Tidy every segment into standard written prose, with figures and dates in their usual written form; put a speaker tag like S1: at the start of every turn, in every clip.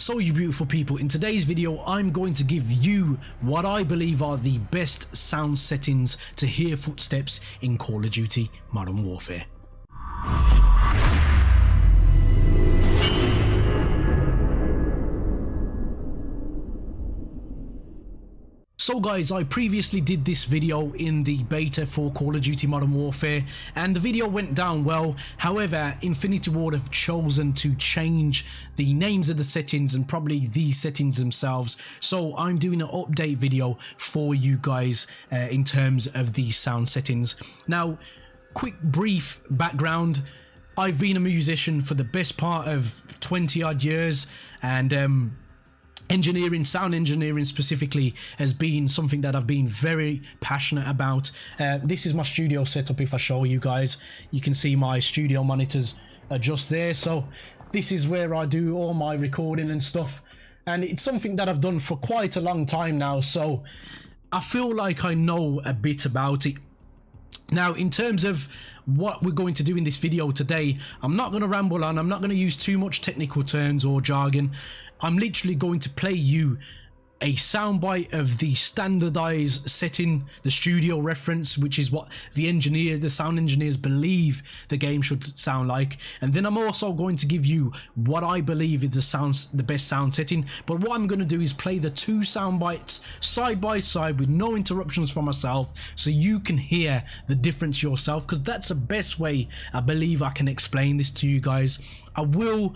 S1: So you beautiful people, in today's video I'm going to give you what I believe are the best sound settings to hear footsteps in Call of Duty Modern Warfare. So guys, I previously did this video in the beta for Call of Duty Modern Warfare and the video went down well. However, Infinity Ward have chosen to change the names of the settings and probably the settings themselves. So I'm doing an update video for you guys in terms of the sound settings. Now, quick brief background. I've been a musician for the best part of 20 odd years, and engineering, sound engineering specifically, has been something that I've been very passionate about. This is my studio setup. If I show you guys, you can see my studio monitors are just there. So this is where I do all my recording and stuff, and it's something that I've done for quite a long time now, so I feel like I know a bit about it. Now, in terms of what we're going to do in this video today, I'm not going to ramble on. I'm not going to use too much technical terms or jargon. I'm literally going to play you a soundbite of the standardized setting, the studio reference, which is what the sound engineers believe the game should sound like. And then I'm also going to give you what I believe is the best sound setting. But what I'm going to do is play the two sound bites side by side with no interruptions from myself, so you can hear the difference yourself, because that's the best way I believe I can explain this to you guys. I will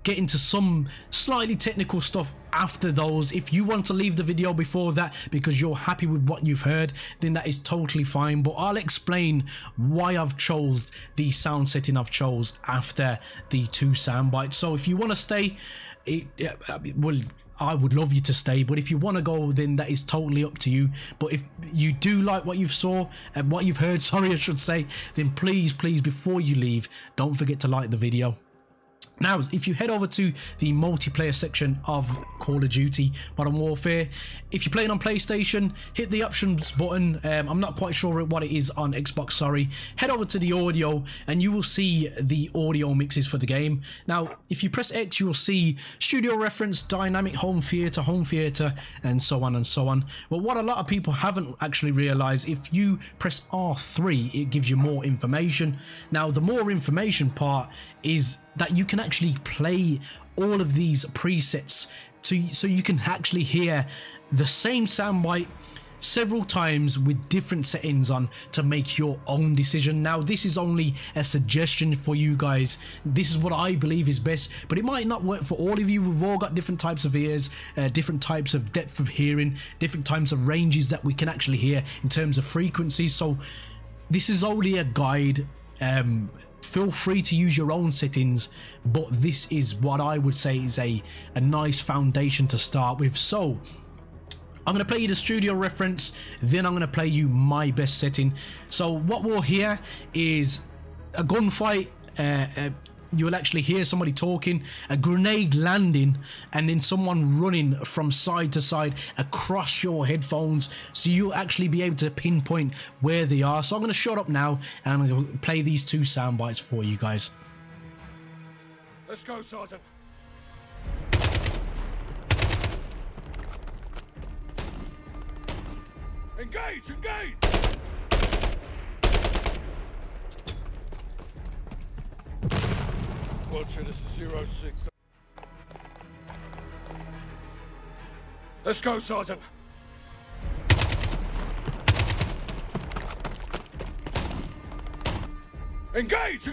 S1: get into some slightly technical stuff after those. If you want to leave the video before that because you're happy with what you've heard, then that is totally fine, but I'll explain why I've chose the sound setting I've chose after the two sound bites. So if you want to stay, I would love you to stay, but if you want to go, then that is totally up to you. But if you do like what you've heard, sorry I should say, then please before you leave, don't forget to like the video. Now, if you head over to the multiplayer section of Call of Duty Modern Warfare, if you're playing on PlayStation, hit the options button. I'm not quite sure what it is on Xbox, sorry. Head over to the audio and you will see the audio mixes for the game. Now, if you press X, you will see studio reference, dynamic home theater, and so on and so on. But what a lot of people haven't actually realized, if you press R3, it gives you more information. Now, the more information part is that you can actually play all of these presets so you can actually hear the same soundbite several times with different settings on to make your own decision. Now, this is only a suggestion for you guys. This is what I believe is best, but it might not work for all of you. We've all got different types of ears, different types of depth of hearing, different types of ranges that we can actually hear in terms of frequencies. So this is only a guide. Feel free to use your own settings, but this is what I would say is a nice foundation to start with. So I'm going to play you the studio reference, then I'm going to play you my best setting. So what we'll hear is a gunfight. You'll actually hear somebody talking, a grenade landing, and then someone running from side to side across your headphones, so you'll actually be able to pinpoint where they are. So I'm going to shut up now and I'm going to play these two sound bites for you guys.
S2: Let's go, Sergeant. Engage! Watcher, this is 06. Let's go, Sergeant. Engage!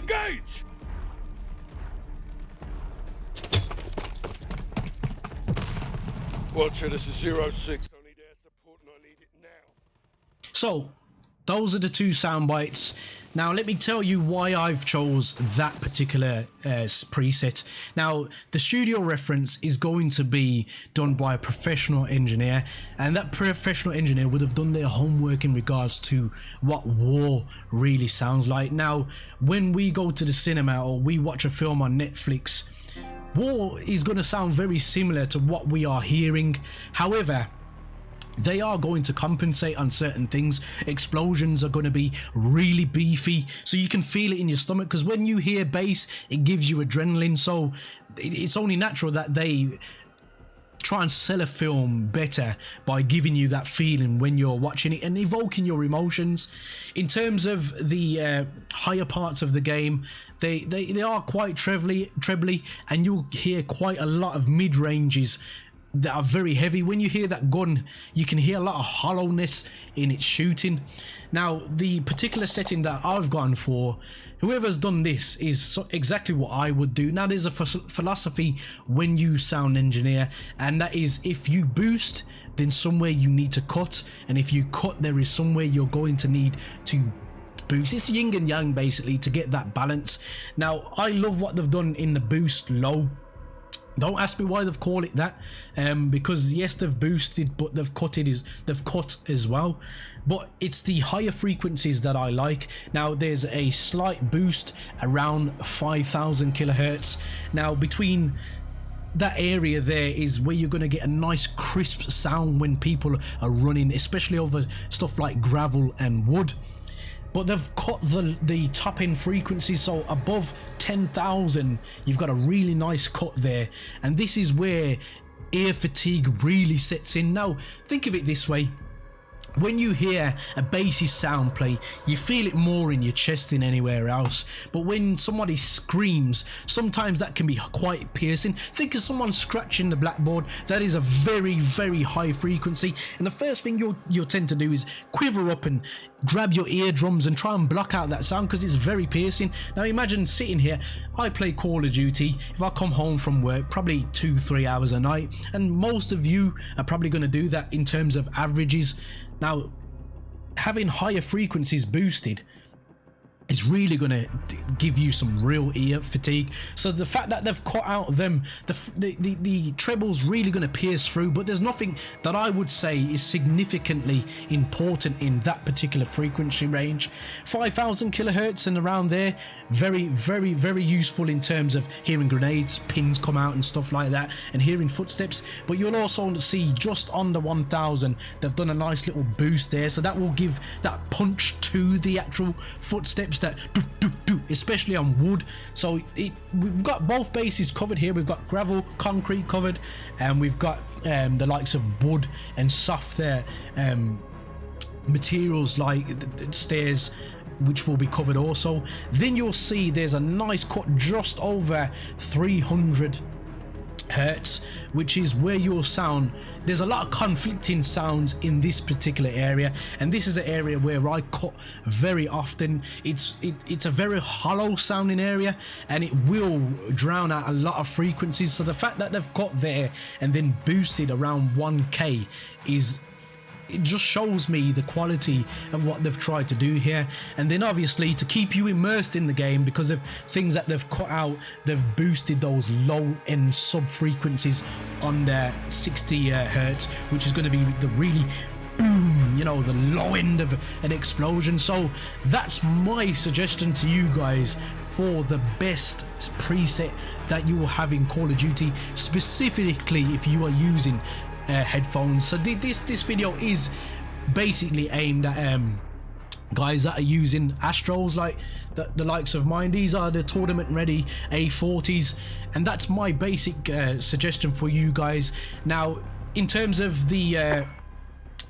S2: Watcher, this is 06. I need air support and I need it now.
S1: So those are the two sound bites. Now let me tell you why I've chose that particular preset. Now, the studio reference is going to be done by a professional engineer, and that professional engineer would have done their homework in regards to what war really sounds like. Now, when we go to the cinema or we watch a film on Netflix, war is going to sound very similar to what we are hearing. However, they are going to compensate on certain things. Explosions are going to be really beefy, so you can feel it in your stomach, because when you hear bass, it gives you adrenaline. So it's only natural that they try and sell a film better by giving you that feeling when you're watching it and evoking your emotions. In terms of the higher parts of the game, they are quite trebly, and you'll hear quite a lot of mid-ranges that are very heavy. When you hear that gun, you can hear a lot of hollowness in its shooting. Now, the particular setting that I've gone for, whoever's done this, is exactly what I would do. Now, there's a philosophy when you sound engineer, and that is, if you boost, then somewhere you need to cut, and if you cut, there is somewhere you're going to need to boost. It's yin and yang basically to get that balance. Now, I love what they've done in the boost low. Don't ask me why they've called it that, because yes, they've boosted, but they've cut as well. But it's the higher frequencies that I like. Now, there's a slight boost around 5,000 kilohertz. Now, between that area there is where you're going to get a nice crisp sound when people are running, especially over stuff like gravel and wood. But they've cut the top end frequency, so above 10,000 you've got a really nice cut there, and this is where ear fatigue really sets in. Now, think of it this way: when you hear a bassy sound play, you feel it more in your chest than anywhere else. But when somebody screams, sometimes that can be quite piercing. Think of someone scratching the blackboard. That is a very, very high frequency. And the first thing you'll tend to do is quiver up and grab your eardrums and try and block out that sound, because it's very piercing. Now, imagine sitting here. I play Call of Duty. If I come home from work, probably 2-3 hours a night, and most of you are probably going to do that in terms of averages. Now, having higher frequencies boosted is really going to give you some real ear fatigue. So the fact that they've cut out them, the treble's really going to pierce through, but there's nothing that I would say is significantly important in that particular frequency range. 5,000 kilohertz and around there, very, very, very useful in terms of hearing grenades, pins come out and stuff like that, and hearing footsteps. But you'll also see just under 1,000, they've done a nice little boost there, so that will give that punch to the actual footsteps, that do, especially on wood. So we've got both bases covered here. We've got gravel, concrete covered, and we've got the likes of wood and soft materials like stairs, which will be covered also. Then you'll see there's a nice cut just over 300 hertz, which is where your sound, there's a lot of conflicting sounds in this particular area, and this is an area where I cut very often. It's a very hollow sounding area, and it will drown out a lot of frequencies. So the fact that they've cut there and then boosted around 1k it just shows me the quality of what they've tried to do here. And then obviously, to keep you immersed in the game, because of things that they've cut out, they've boosted those low end sub frequencies on the 60 hertz, which is going to be the really boom, you know, the low end of an explosion. So that's my suggestion to you guys for the best preset that you will have in Call of Duty, specifically if you are using headphones. So this video is basically aimed at guys that are using Astros like the likes of mine. These are the tournament ready A40s, and that's my basic suggestion for you guys. Now, in terms of the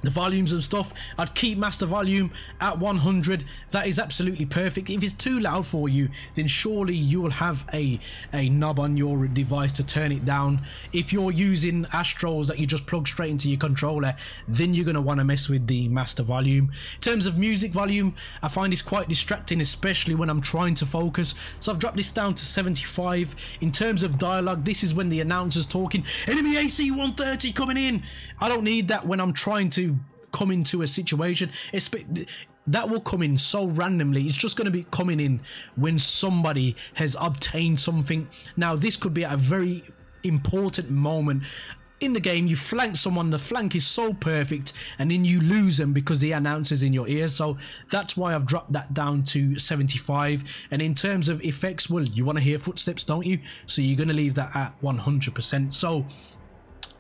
S1: volumes and stuff, I'd keep master volume at 100. That is absolutely perfect. If it's too loud for you, then surely you will have a knob on your device to turn it down. If you're using Astros that you just plug straight into your controller, then you're going to want to mess with the master volume. In terms of music volume, I find it's quite distracting, especially when I'm trying to focus, so I've dropped this down to 75. In terms of dialogue, this is when the announcer's talking, enemy AC 130 coming in. I don't need that when I'm trying to come into a situation. That will come in so randomly. It's just going to be coming in when somebody has obtained something. Now, this could be a very important moment in the game. You flank someone, the flank is so perfect, and then you lose them because the announcer's in your ear. So that's why I've dropped that down to 75. And in terms of effects, well, you want to hear footsteps, don't you? So you're going to leave that at 100%. So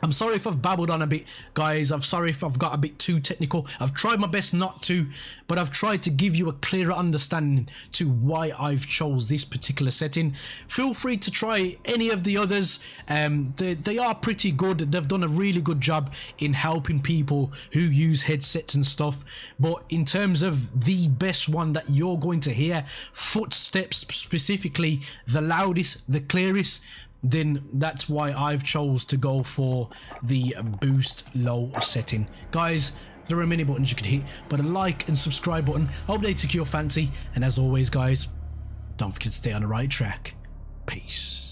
S1: I'm sorry if I've babbled on a bit, guys. I'm sorry if I've got a bit too technical. I've tried my best not to, but I've tried to give you a clearer understanding to why I've chose this particular setting. Feel free to try any of the others. They are pretty good. They've done a really good job in helping people who use headsets and stuff. But in terms of the best one that you're going to hear, footsteps specifically, the loudest, the clearest, then that's why I've chose to go for the boost low setting. Guys, there are many buttons you could hit, but a like and subscribe button, hope they took your fancy, and as always guys, don't forget to stay on the right track. Peace.